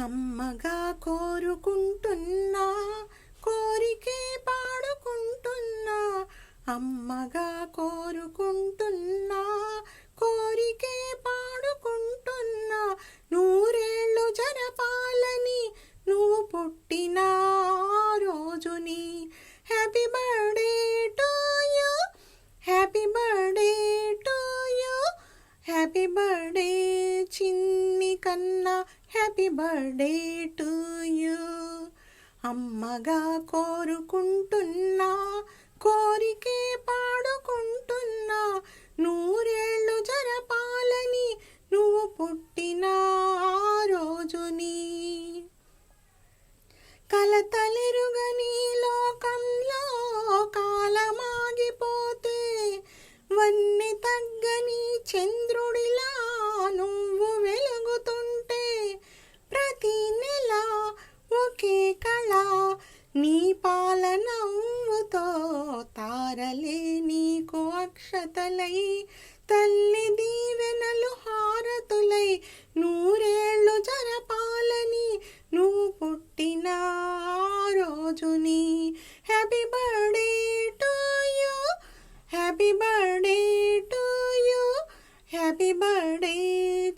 అమ్మగా కోరుకుంటున్నా, కోరికే పాడుకుంటున్నా. అమ్మగా కోరుకుంటున్నా, కోరికే పాడుకుంటున్నా. నూరేళ్ళు జరపాలని నువ్వు పుట్టిన రోజుని. Happy birthday to you, happy birthday to you, happy birthday చిన్ని కన్నా, హ్యాపీ బర్త్డే టు యూ. అమ్మగా కోరుకుంటున్నా, కోరికే పాడుకుంటున్నా. నూరేళ్ళు జరపాలని నువ్వు పుట్టిన రోజుని. కలతలెరుగని లోకంలో కాలమాగిపోతే, వన్నె తగ్గని చంద్రుడిలా నువ్వు వెలుగుతుంటే, ప్రతి నెల ఒకే కళ నీ పాలనవ్వుతో, తారలే నీకు అక్షతలై, తల్లి దీవెనలు హారతులై. నూరేళ్ళు జరపాలని నువ్వు పుట్టిన రోజుని. Happy birthday to you, happy birthday to you, happy birthday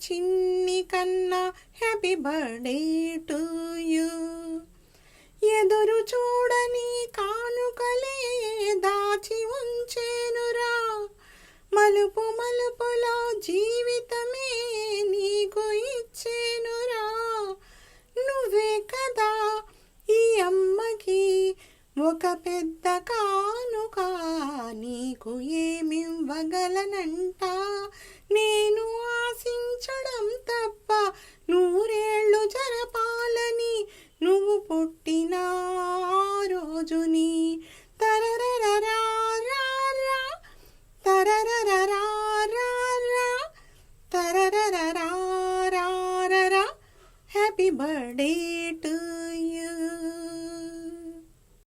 చిన్ని కన్నా, హ్యాపీ బర్త్డే టు యూ. ఎదురు చూడని కానుకలే దాచి ఉంచేనురా, మలుపు మలుపులో జీవితమే నీకు ఇచ్చేనురా. నువ్వే కదా ఈ అమ్మకి ఒక పెద్ద కానుక, నీకు ఏమివ్వగలనంట నేను ఆశించడం తప్ప. నూరేళ్ళు జరపాలని నువ్వు పుట్టిన రోజుని. తరరరరా తరరరరా తరరరరా, హ్యాపీ బర్త్డే టు